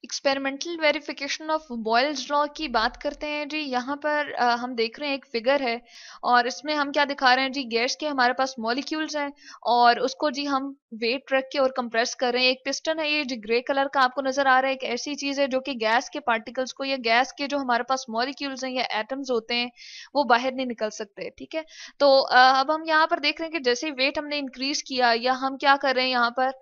Experimental verification of Boyle's law की बात करते हैं जी। यहाँ पर हम देख रहे हैं एक फिगर है और इसमें हम क्या दिखा रहे हैं जी, गैस के हमारे पास मॉलिक्यूल्स हैं और उसको जी हम वेट रख के और कंप्रेस कर रहे हैं। एक पिस्टन है ये जो ग्रे कलर का आपको नजर आ रहा है, एक ऐसी चीज है जो कि गैस के पार्टिकल्स को या गैस के जो हमारे पास मॉलिक्यूल्स हैं या एटम्स होते हैं वो बाहर नहीं निकल सकते। ठीक है, तो अब हम यहाँ पर देख रहे हैं कि जैसे वेट हमने इंक्रीज किया या हम क्या कर रहे हैं यहाँ पर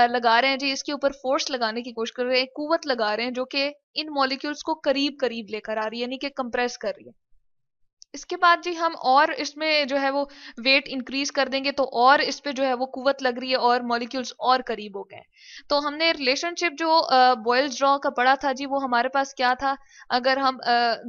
लगा रहे हैं जी, इसके ऊपर फोर्स लगाने की कोशिश कर रहे हैं, कुवत लगा रहे हैं जो कि इन मॉलिक्यूल्स को करीब करीब लेकर आ रही है, यानी कि कंप्रेस कर रही है। इसके बाद जी हम और इसमें जो है वो वेट इंक्रीज कर देंगे तो और इस पे जो है वो कुवत लग रही है और मॉलिक्यूल्स और करीब हो गए। तो हमने रिलेशनशिप जो बॉयल्स लॉ का पढ़ा था जी, वो हमारे पास क्या था, अगर हम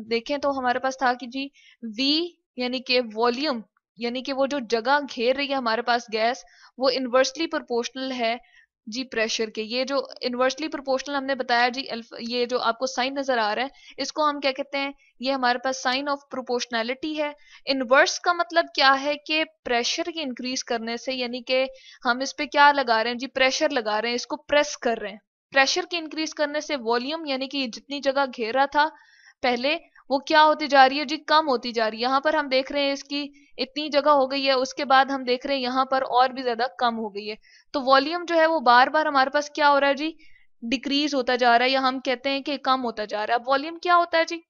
देखें तो हमारे पास था कि जी V यानी कि वॉल्यूम, यानी कि वो जो जगह घेर रही है हमारे पास गैस, वो इनवर्सली प्रोपोर्शनल है जी प्रेशर के। ये जो इनवर्सली प्रोपोर्शनल हमने बताया जी, ये जो आपको साइन नजर आ रहा है इसको हम क्या कहते हैं, ये हमारे पास साइन ऑफ प्रोपोर्शनैलिटी है। इनवर्स का मतलब क्या है कि प्रेशर के इंक्रीज करने से, यानी कि हम इस पे क्या लगा रहे हैं जी, प्रेशर लगा रहे हैं, इसको प्रेस कर रहे हैं। प्रेशर के इंक्रीज करने से वॉल्यूम यानी कि जितनी जगह घेरा था पहले, वो क्या होती जा रही है जी, कम होती जा रही है। यहाँ पर हम देख रहे हैं इसकी इतनी जगह हो गई है, उसके बाद हम देख रहे हैं यहाँ पर और भी ज्यादा कम हो गई है। तो वॉल्यूम जो है वो बार बार हमारे पास क्या हो रहा है जी, डिक्रीज होता जा रहा है, या हम कहते हैं कि कम होता जा रहा है। अब वॉल्यूम क्या होता है जी,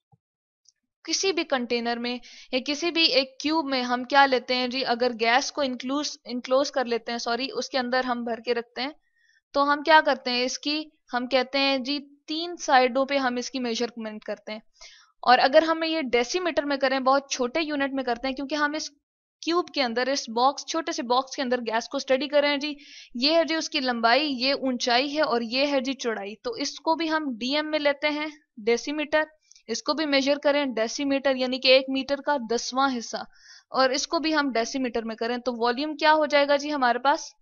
किसी भी कंटेनर में या किसी भी एक क्यूब में हम क्या लेते हैं जी, अगर गैस को इंक्लोज कर लेते हैं, सॉरी उसके अंदर हम भर के रखते हैं, तो हम क्या करते हैं इसकी, हम कहते हैं जी 3 साइडों पे हम इसकी मेजरमेंट करते हैं। और अगर हम ये डेसीमीटर में करें, बहुत छोटे यूनिट में करते हैं, क्योंकि हम इस क्यूब के अंदर, इस बॉक्स, छोटे से बॉक्स के अंदर गैस को स्टडी कर रहे हैं जी। ये है जी उसकी लंबाई, ये ऊंचाई है और ये है जी चौड़ाई। तो इसको भी हम डीएम में लेते हैं, डेसीमीटर। इसको भी मेजर करें डेसीमीटर, यानी कि 1 मीटर का 10वां हिस्सा, और इसको भी हम डेसीमीटर में करें, तो वॉल्यूम क्या हो जाएगा जी हमारे पास,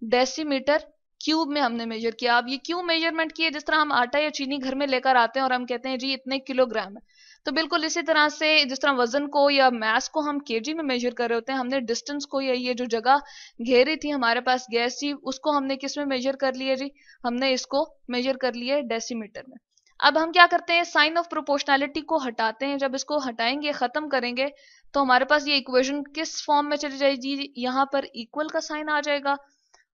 डेसीमीटर क्यूब में हमने मेजर किया। अब ये क्यों मेजरमेंट किए, जिस तरह हम आटा या चीनी घर में लेकर आते हैं और हम कहते हैं जी इतने किलोग्राम है, तो बिल्कुल इसी तरह से जिस तरह वजन को या मास को हम केजी में मेजर कर रहे होते हैं, हमने डिस्टेंस को या ये जो जगह घेरी थी हमारे पास गैस जी, उसको हमने किस में मेजर कर लिया जी, हमने इसको मेजर कर लिया डेसीमीटर में। अब हम क्या करते हैं, साइन ऑफ प्रोपोर्शनैलिटी को हटाते हैं। जब इसको हटाएंगे, खत्म करेंगे, तो हमारे पास ये इक्वेशन किस फॉर्म में चली जाएगी, यहाँ पर इक्वल का साइन आ जाएगा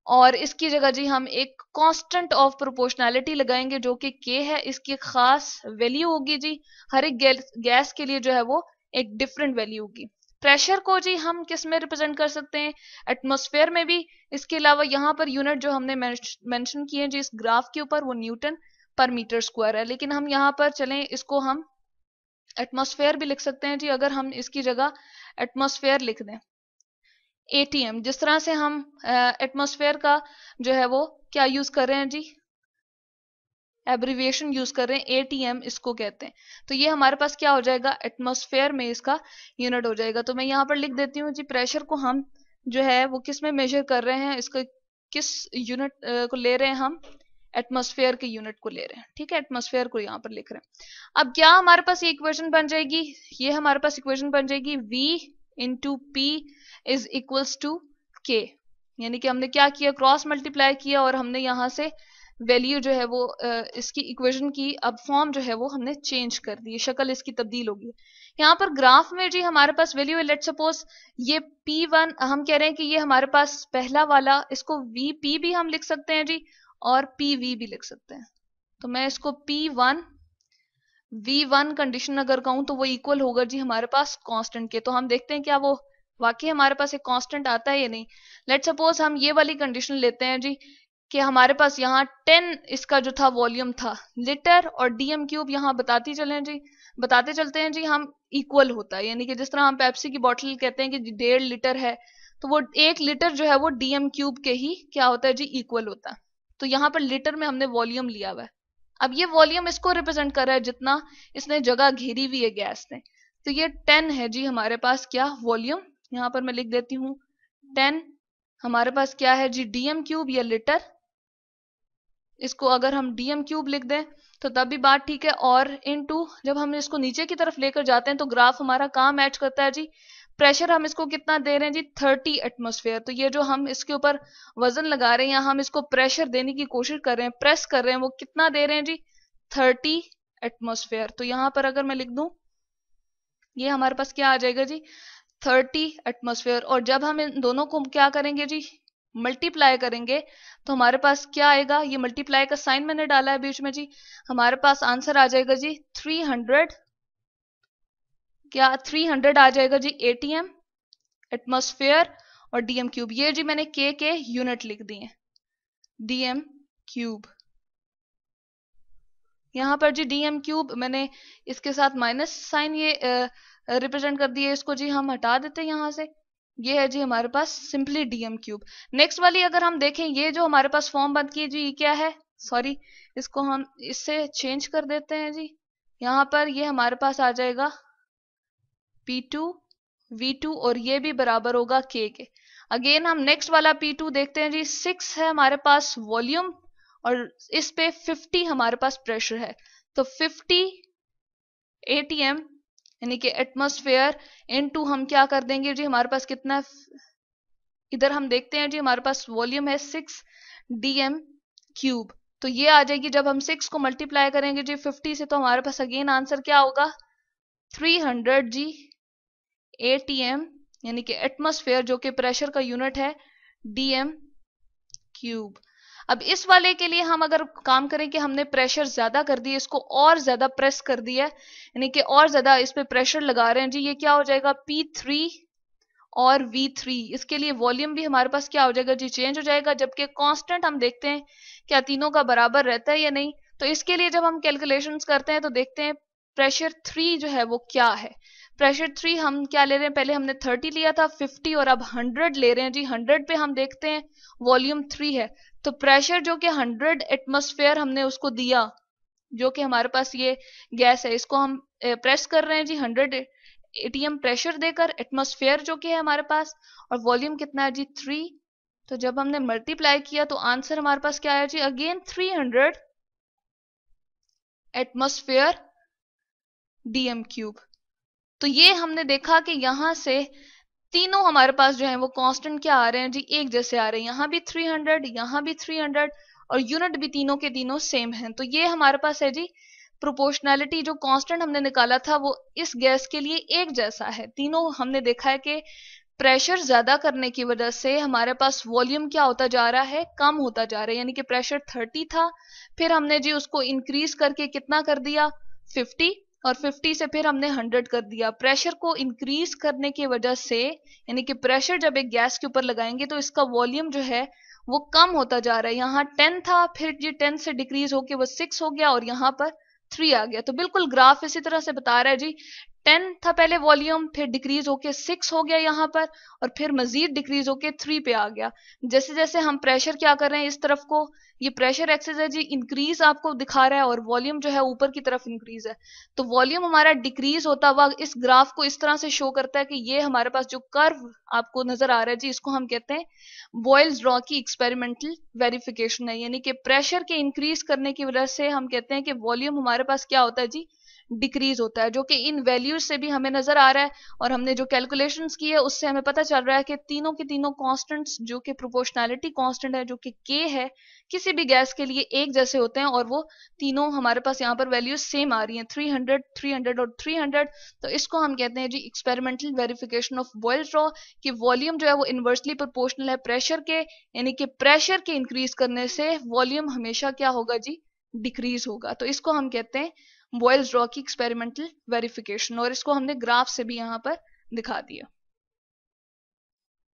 और इसकी जगह जी हम एक कांस्टेंट ऑफ प्रोपोर्शनैलिटी लगाएंगे जो कि के है, इसकी खास वैल्यू होगी जी। हर एक गैस के लिए जो है वो एक डिफरेंट वैल्यू होगी। प्रेशर को जी हम किस में रिप्रेजेंट कर सकते हैं, एटमॉस्फेयर में भी। इसके अलावा यहाँ पर यूनिट जो हमने मेंशन किए जी इस ग्राफ के ऊपर, वो न्यूटन पर मीटर स्क्वायर है, लेकिन हम यहाँ पर चलें, इसको हम एटमॉस्फेयर भी लिख सकते हैं जी, अगर हम इसकी जगह एटमॉस्फेयर लिख दें। एटीएम, जिस तरह से हम एटमॉस्फेयर का जो है वो क्या यूज कर रहे हैं जी, एब्रिविएशन यूज कर रहे हैं, एटीएम इसको कहते हैं। तो ये हमारे पास क्या हो जाएगा, एटमॉस्फेयर में इसका यूनिट हो जाएगा। तो मैं यहाँ पर लिख देती हूँ जी, प्रेशर को हम जो है वो किस में मेजर कर रहे हैं, इसको किस यूनिट को ले रहे हैं हम, एटमॉस्फेयर के यूनिट को ले रहे हैं। ठीक है, एटमॉस्फेयर को यहाँ पर लिख रहे हैं। अब क्या हमारे पास ये इक्वेशन बन जाएगी, ये हमारे पास इक्वेशन बन जाएगी V into P is equals to K। यानी कि हमने क्या किया, क्रॉस मल्टीप्लाई किया और हमने यहाँ से वैल्यू जो है वो इसकी इक्वेशन की अब फॉर्म जो है वो हमने चेंज कर दी, शक्ल इसकी तब्दील होगी। यहाँ पर ग्राफ में जी हमारे पास वैल्यू है, लेट सपोज ये P1, हम कह रहे हैं कि ये हमारे पास पहला वाला, इसको VP भी हम लिख सकते हैं जी और PV भी लिख सकते हैं। तो मैं इसको P1 V1 कंडीशन अगर कहूं तो वो इक्वल होगा जी हमारे पास कांस्टेंट के। तो हम देखते हैं क्या वो वाकई हमारे पास एक कांस्टेंट आता है या नहीं। लेट सपोज हम ये वाली कंडीशन लेते हैं जी कि हमारे पास यहाँ 10 इसका जो था वॉल्यूम था, लीटर और डीएम क्यूब यहाँ बताते चलते हैं जी हम, इक्वल होता है। यानी कि जिस तरह हम पेप्सी की बोतल कहते हैं कि 1.5 लीटर है, तो वो 1 लीटर जो है वो डीएम क्यूब के ही क्या होता है जी, इक्वल होता है। तो यहाँ पर लीटर में हमने वॉल्यूम लिया हुआ है। अब ये वॉल्यूम इसको रिप्रेजेंट कर रहा है जितना इसने जगह घेरी हुई है गैस ने। तो ये 10 है जी हमारे पास क्या वॉल्यूम, यहाँ पर मैं लिख देती हूँ 10 हमारे पास क्या है जी, डीएम क्यूब या लीटर। इसको अगर हम डीएम क्यूब लिख दें तो तब भी बात ठीक है, और इनटू जब हम इसको नीचे की तरफ लेकर जाते हैं तो ग्राफ हमारा कहाँ मैच करता है जी, प्रेशर हम इसको कितना दे रहे हैं जी, 30 एटमॉस्फेयर। तो ये जो हम इसके ऊपर वजन लगा रहे हैं या हम इसको प्रेशर देने की कोशिश कर रहे हैं, प्रेस कर रहे हैं, वो कितना दे रहे हैं जी, 30 एटमॉस्फेयर। तो यहाँ पर अगर मैं लिख दूं, ये हमारे पास क्या आ जाएगा जी, 30 एटमॉस्फेयर। और जब हम इन दोनों को क्या करेंगे जी, मल्टीप्लाई करेंगे, तो हमारे पास क्या आएगा, ये मल्टीप्लाई का साइन मैंने डाला है बीच में जी, हमारे पास आंसर आ जाएगा जी 300, क्या 300 आ जाएगा जी एटीएम एटमॉस्फेयर और डीएम क्यूब। ये जी मैंने के यूनिट लिख दिए, डीएम क्यूब। यहाँ पर जी डीएम क्यूब मैंने इसके साथ माइनस साइन ये रिप्रेजेंट कर दिए, इसको जी हम हटा देते हैं यहाँ से। ये है जी हमारे पास सिंपली डीएम क्यूब। नेक्स्ट वाली अगर हम देखें, ये जो हमारे पास फॉर्म बन की जी, ये क्या है, सॉरी इसको हम इससे चेंज कर देते हैं जी। यहाँ पर ये हमारे पास आ जाएगा P2 V2 और ये भी बराबर होगा K के। अगेन हम नेक्स्ट वाला P2 देखते हैं जी, 6 है हमारे पास वॉल्यूम और इस पे 50 हमारे पास प्रेशर है। तो 50 ATM यानी कि एटमॉस्फेयर इनटू हम क्या कर देंगे जी, हमारे पास कितना, इधर हम देखते हैं जी हमारे पास वॉल्यूम है 6 DM क्यूब। तो ये आ जाएगी, जब हम 6 को मल्टीप्लाई करेंगे जी 50 से, तो हमारे पास अगेन आंसर क्या होगा 300 जी ATM यानी कि एटमॉस्फेयर, जो कि प्रेशर का यूनिट है, DM क्यूब। अब इस वाले के लिए हम अगर काम करें कि हमने प्रेशर ज्यादा कर दिया, इसको और ज्यादा प्रेस कर दिया, यानी कि और ज्यादा इस पे प्रेशर लगा रहे हैं जी, ये क्या हो जाएगा P3 और V3। इसके लिए वॉल्यूम भी हमारे पास क्या हो जाएगा जी, चेंज हो जाएगा। जबकि कांस्टेंट हम देखते हैं क्या तीनों का बराबर रहता है या नहीं। तो इसके लिए जब हम कैलकुलेशंस करते हैं तो देखते हैं प्रेशर 3 जो है वो क्या है। प्रेशर 3 हम क्या ले रहे हैं, पहले हमने 30 लिया था, 50 और अब 100 ले रहे हैं जी। 100 पे हम देखते हैं वॉल्यूम 3 है, तो प्रेशर जो कि 100 एटमॉस्फेयर हमने उसको दिया, जो कि हमारे पास ये गैस है, इसको हम प्रेस कर रहे हैं जी 100 ATM प्रेशर देकर, एटमॉस्फेयर जो कि है हमारे पास, और वॉल्यूम कितना है जी 3। तो जब हमने मल्टीप्लाई किया तो आंसर हमारे पास क्या है जी, अगेन 300 एटमॉस्फेयर DM क्यूब। तो ये हमने देखा कि यहां से तीनों हमारे पास जो है वो कांस्टेंट क्या आ रहे हैं जी, एक जैसे आ रहे हैं। यहां भी 300, यहां भी 300 और यूनिट भी तीनों के तीनों सेम हैं। तो ये हमारे पास है जी प्रोपोर्शनैलिटी, जो कांस्टेंट हमने निकाला था वो इस गैस के लिए एक जैसा है। तीनों हमने देखा है कि प्रेशर ज्यादा करने की वजह से हमारे पास वॉल्यूम क्या होता जा रहा है, कम होता जा रहा है। यानी कि प्रेशर 30 था, फिर हमने जी उसको इंक्रीज करके कितना कर दिया 50, और 50 से फिर हमने 100 कर दिया। प्रेशर को इंक्रीज करने की वजह से, यानी कि प्रेशर जब एक गैस के ऊपर लगाएंगे तो इसका वॉल्यूम जो है वो कम होता जा रहा है। यहाँ 10 था, फिर जी 10 से डिक्रीज होके वो 6 हो गया और यहाँ पर 3 आ गया। तो बिल्कुल ग्राफ इसी तरह से बता रहा है जी, 10 था पहले वॉल्यूम, फिर डिक्रीज होके 6 हो गया यहाँ पर, और फिर मजीद डिक्रीज होके 3 पे आ गया। जैसे जैसे हम प्रेशर क्या कर रहे हैं इस तरफ को, ये प्रेशर एक्सेस है जी, इंक्रीज आपको दिखा रहा है, और वॉल्यूम जो है ऊपर की तरफ इंक्रीज है। तो वॉल्यूम हमारा डिक्रीज होता हुआ इस ग्राफ को इस तरह से शो करता है कि ये हमारे पास जो कर्व आपको नजर आ रहा है जी, इसको हम कहते हैं बॉयल्स लॉ की एक्सपेरिमेंटल वेरिफिकेशन है। यानी कि प्रेशर के इंक्रीज करने की वजह से हम कहते हैं कि वॉल्यूम हमारे पास क्या होता है जी, डिक्रीज होता है, जो कि इन वैल्यूज से भी हमें नजर आ रहा है। और हमने जो कैलकुलेशंस की है उससे हमें पता चल रहा है कि तीनों के तीनों कांस्टेंट्स जो कि प्रोपोर्शनैलिटी कांस्टेंट है, जो कि K है, किसी भी गैस के लिए एक जैसे होते हैं, और वो तीनों हमारे पास यहाँ पर वैल्यूज सेम आ रही हैं, 300, 300 और 300। तो इसको हम कहते हैं जी experimental verification of Boyle's law, कि वॉल्यूम जो है वो इनवर्सली प्रोपोर्शनल है प्रेशर के, यानी कि प्रेशर के इंक्रीज करने से वॉल्यूम हमेशा क्या होगा जी, डिक्रीज होगा। तो इसको हम कहते हैं बॉयल्स लॉ की एक्सपेरिमेंटल वेरिफिकेशन, और इसको हमने ग्राफ से भी यहाँ पर दिखा दिया।